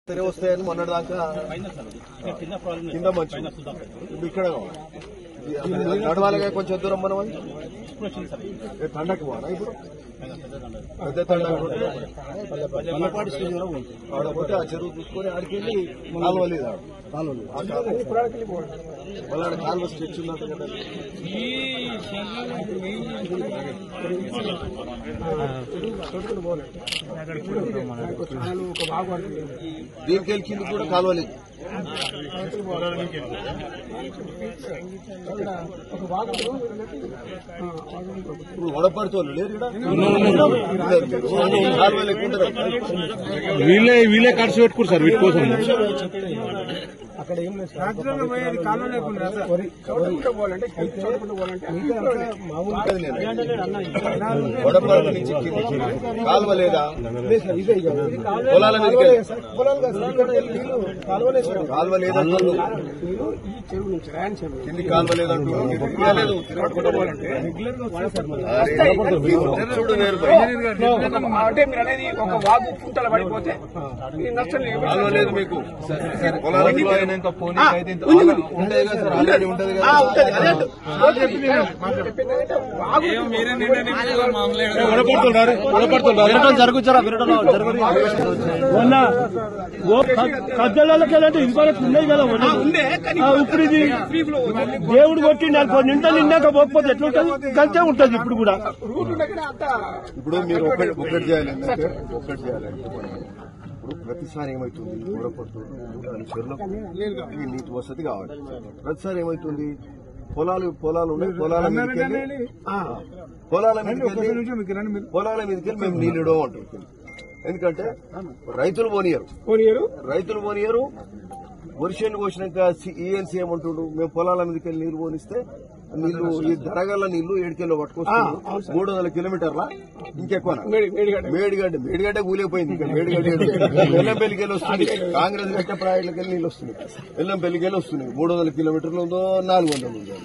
వస్తాయని మొన్నటిదాకా కింద మంచి ఇక్కడ నడవాలిగా కొంచెం దూరం మనం తండకి పోనా ఇప్పుడు పెద్ద తండకపోతే ఆ చెరువు చూసుకొని ఆడికి వెళ్ళి కాలువ లేదు వాళ్ళ కాలువ స్ట్రెచ్ ఉన్నట్టు కదా దీనికి వెళ్ళి కింద కూడా కాలువ లేదు వడపడుతోళ్ళు లేరు కాలువ లేకుంటారు వీళ్ళే ఖర్చు పెట్టుకోరు సార్ వీటి కోసం అక్కడ ఏం లేదు రాత్రుల్లో పోయేది కాలం లేకుండా వడపడు నుంచి కాలువ లేదా పొలాల కాలువ లేదంటూ కింది కాలువ లేదంటూ అంటే మీరు అనేది ఒక వాగు కుంటల పడిపోతే నష్టం కాలువ లేదు మీకు పొలాల కద్దెళ్ళకెళ్ళంటే ఇది వరకు ఉన్నాయి కదా ఇప్పుడు ఇది దేవుడు కొట్టి నిండా నిండాక పోకపోతే ఎట్లుంటది గంతే ఉంటది ఇప్పుడు కూడా ఇప్పుడు మీరు ఒకటి చేయాలంటే ఇప్పుడు ప్రతిసారి ఏమైతుంది చెరువులో నీటి వసతి కావాలి ప్రతిసారి ఏమైతుంది పొలాలు ఉన్నాయి పొలాల మీదకి మేము నీళ్ళు ఇవ్వడం అంటున్నాం ఎందుకంటే రైతులు పోనీయరు వర్షాన్ని పోసినాక ఈఎన్సీ ఏమంటుండ్రు మేము పొలాల మీదకి వెళ్ళి నీళ్లు పోనిస్తే నీళ్లు ఈ ధరగల్ల నీళ్లు 7 కిలో పట్టుకొస్తున్నాం 300 కిలోమీటర్ల ఇంకెక్కువ మేడిగడ్డ కూలిపోయింది ఇంకా మేడిగడ్డ వెల్లంపల్లికి వెళ్ళి వస్తుంది కాంగ్రెస్ గట్ట ప్రాజెక్టులకి వెళ్ళి నీళ్ళు వస్తున్నాయి వెల్లంపల్లికి వెళ్ళి వస్తున్నాయి 300 కిలోమీటర్లు ఉందో 400 ఉందో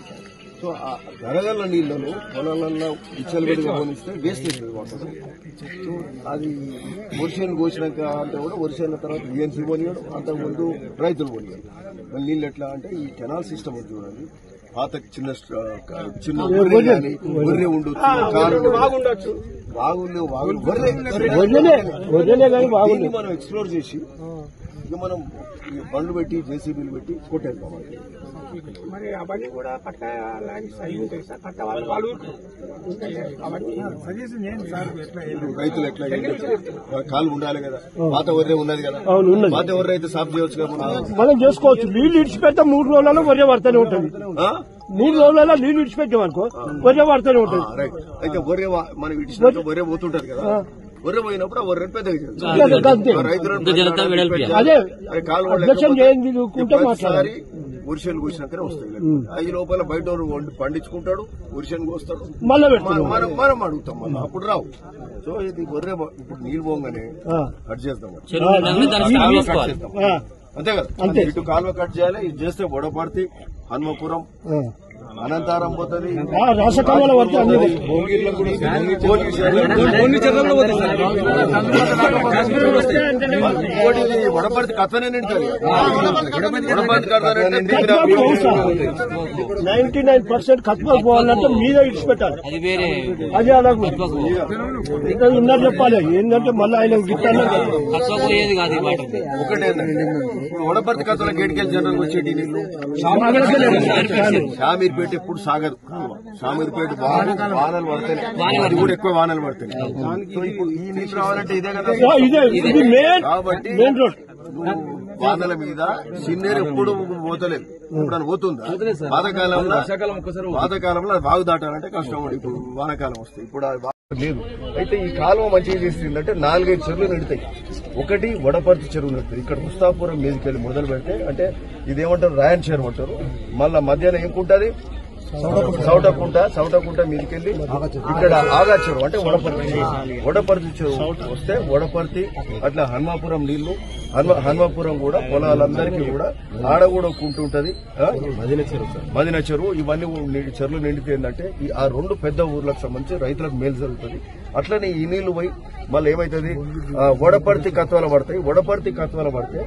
సో ఆ ధరగల్ల నీళ్లను పొలాలలో ఇచ్చలబెడిగా పోనిస్తే వేస్టేజ్ వాటర్ సో అది వర్షాన్ని కోసినాక అంటే కూడా వర్షాల తర్వాత ఈఎన్సీ పోనీయడం అంతకుముందు రైతులు పోనీయడం మళ్ళీ నీళ్ళు ఎట్లా అంటే ఈ కెనాల్ సిస్టమ్ ఉంది చూడండి పాత చిన్న గొర్రె ఉండొచ్చు బాగుంది మనం ఎక్స్ప్లోర్ చేసి ఇక మనం బండ్లు పెట్టి జేసీబీలు పెట్టి కొట్టేద్దాం మరి అవన్నీ కూడా పట్ట ల్యాండ్స్ అయి ఉంటాయి సార్ పట్ట వాళ్ళు సజెషన్ చేయండి సార్ రైతులు ఎట్లా కాలు ఉండాలి కదా పాత వర్రే ఉన్నది కదా పాత వర్రే అయితే సాఫ్ చేయవచ్చు కదా మనం చేసుకోవచ్చు నీళ్లు ఇడిచిపెట్టాం 3 రోజులలో వర్రే పడుతూనే ఉంటుంది 3 రోజులలో నీళ్లు ఇడిచిపెట్టామనుకో వర్రే పడుతూనే ఉంటుంది రైట్ అయితే వర్రే మనం ఇడిచినట్టు వర్రే పోతుంటది కదా వర్రె పోయినప్పుడు ఆ వర్రె పెద్దగా రైతులు వర్షాలు కోసినాకనే వస్తాయి ఈ లోపల బయట పండించుకుంటాడు వర్షాన్ని కోస్తాడు మనం అడుగుతాం మళ్ళీ అప్పుడు రావు సో ఇది వర్రె ఇప్పుడు నీళ్ళు పోగానే కట్ చేస్తాం అంతే కదా ఇటు కాలువ కట్ చేయాలి ఇది చేస్తే వడపర్తి హన్మపురం అనంతారం పోతుంది వడపర్తి కథనే నిండుతుంది 99% కత్మకు పోవాలంటే మీరే ఇడిచిపెట్టాలి అది అలాగే ఉన్నది చెప్పాలి ఏంటంటే మళ్ళీ ఆయన గిట్టాలి ఒకటేందండి వడపర్తి కథలో గేట్కెళ్ళి జనరల్ వచ్చేటి నీళ్లు షామీర్పేట ఎప్పుడు సాగదు షామీర్పేట వానలు పడతాయి అది కూడా ఎక్కువ వానలు పడతాయి సో ఇప్పుడు ఈ నీళ్ళు రావాలంటే ఇదే కదా కాబట్టి వానల మీద సిన్నేరు ఎప్పుడు పోతలేదు ఇప్పుడు పోతుందా పాతకాలంలో బాగు దాటాలంటే కష్టం ఇప్పుడు వానకాలం వస్తాయి ఇప్పుడు లేదు అయితే ఈ కాలువ మంచిగా చేసిందంటే 4-5 చెరువులు నిండుతాయి ఒకటి వడపర్తి చెరువు నిండుతుంది ఇక్కడ ముస్తాపురం మీదకి వెళ్ళి మొదలు పెడితే అంటే ఇదేమంటారు రాయన్ చెరువు అంటారు మళ్ళా మధ్యాహ్నం ఏముంటది సౌటకుంట మీదకెళ్ళి ఇక్కడ ఆగా చెరువు అంటే వడపర్తి చెరువు వస్తే వడపర్తి అట్లా హన్మాపురం నీళ్లు హన్మాపురం కూడా పొలాలందరికీ కూడా ఆడ కూడా కుంటుంటది మదిన చెరువు ఇవన్నీ చెరువులు నిండితే ఏంటంటే ఆ 2 పెద్ద ఊర్లకు సంబంధించి రైతులకు మేలు జరుగుతుంది. అట్లనే ఈ నీళ్లు పోయి మళ్ళీ ఏమైతుంది వడపర్తి కత్వాల పడతాయి. వడపర్తి కత్వాల పడితే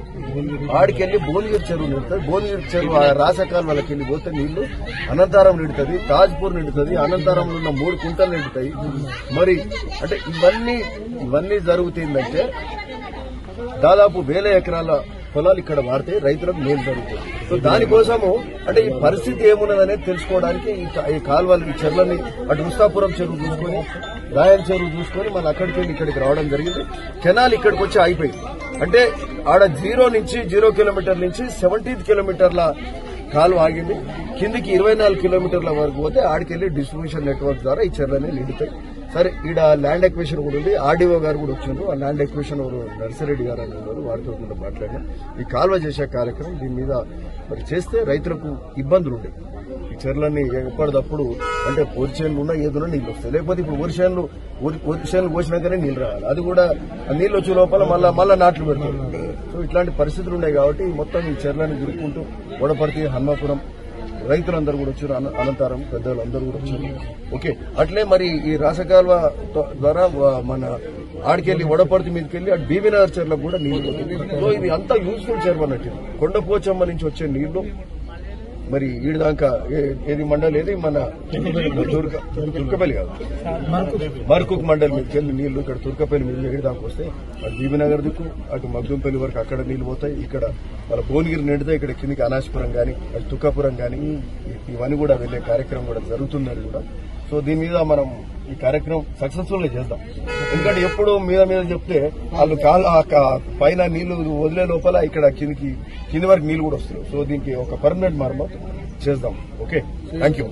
ఆడికెళ్లి భువనగిరి చెరువు నిండుతుంది. భువనగిరి చెరువు ఆ రాసకాల వాళ్ళకి వెళ్ళి పోతే నీళ్లు అనంతారం నిండుతుంది, తాజ్పూర్ నిండుతుంది, అనంతారంలో ఉన్న 3 కుంటలు నిండుతాయి. మరి అంటే ఇవన్నీ జరుగుతుందంటే దాదాపు 1000 ఎకరాల పొలాలు ఇక్కడ వాడితే రైతులకు మేలు జరుగుతుంది. సో దానికోసము అంటే ఈ పరిస్థితి ఏమున్నదనేది తెలుసుకోవడానికి ఈ కాలువలు ఈ చెర్లని అటు ముస్తాపురం చెరువు చూసుకొని రాయల చెరువు చూసుకొని మళ్ళీ అక్కడికి వెళ్ళి ఇక్కడికి రావడం జరిగింది. కెనాల్ ఇక్కడికి వచ్చి అయిపోయింది. అంటే ఆడ 0 కిలోమీటర్ నుంచి 17 కిలోమీటర్ల కాలువ ఆగింది. కిందికి 24 కిలోమీటర్ల వరకు పోతే ఆడికెళ్లి డిస్ట్రిబ్యూషన్ నెట్వర్క్ ద్వారా ఈ చెర్లనే నిండుతాయి. సరే, ఈడ ల్యాండ్ ఎక్విజిషన్ కూడా ఉంది. ఆర్డీఓ గారు కూడా వచ్చిండ్రు. ఆ ల్యాండ్ ఎక్విజిషన్ నర్సిరెడ్డి గారు అని ఉన్నారు, వారితో కూడా మాట్లాడినా ఈ కాలువ చేసే కార్యక్రమం దీని మీద మరి చేస్తే రైతులకు ఇబ్బందులు ఉంటాయి. ఈ చెర్లన్నీ ఎప్పటిదప్పుడు అంటే వరిచేనులు ఉన్నా ఏదున్నా నీళ్ళు వస్తాయి. లేకపోతే ఇప్పుడు వరిచేనులు పోసినాకనే నీళ్ళు రావాలి. అది కూడా నీళ్ళు వచ్చే లోపల మళ్ళా నాట్లు పెడతారు. సో ఇట్లాంటి పరిస్థితులు ఉన్నాయి కాబట్టి మొత్తం ఈ చెర్లని తిరుక్కుంటూ వడపర్తి, హన్మాపురం రైతులందరూ కూడా వచ్చారు, అనంతరం పెద్దలు అందరూ కూడా వచ్చారు. ఓకే, అట్లే మరి ఈ రాసకాల్వ ద్వారా మన ఆడికెళ్లి వడపర్తి మీదకెళ్లి అటు బీబీనగర్ చెర్లకు కూడా నీళ్లు పోతుంది. సో ఇది అంతా యూజ్ఫుల్ చెరువు అన్నట్టు. కొండపోచమ్మ నుంచి వచ్చే నీళ్లు మరి ఈడదాకా ఏది మండలి ఏది మన తుర్కపల్లి కాదు, మర్కుక్ మండలి మీదకి వెళ్ళి నీళ్లు ఇక్కడ తుర్కపల్లి మీద ఏడుదాకా వస్తాయి. అటు బీబీనగర్ దిక్కు అటు మగ్దుంపల్లి వరకు అక్కడ నీళ్లు పోతాయి. ఇక్కడ మన భువనగిరి నిండితే ఇక్కడ కిందికి అనాశపురం గాని అటు తుక్కాపురం గాని ఇవన్నీ కూడా వెళ్లే కార్యక్రమం కూడా జరుగుతుందని కూడా. సో దీని మీద మనం ఈ కార్యక్రమం సక్సెస్ఫుల్ గా చేద్దాం. ఎందుకంటే ఎప్పుడు మీద చెప్తే వాళ్ళు పైన నీళ్లు వదిలే లోపల ఇక్కడ కింది వరకు నీళ్లు కూడా వస్తాయి. సో దీనికి ఒక పర్మనెంట్ మార్పు చేద్దాం. Okay, thank you.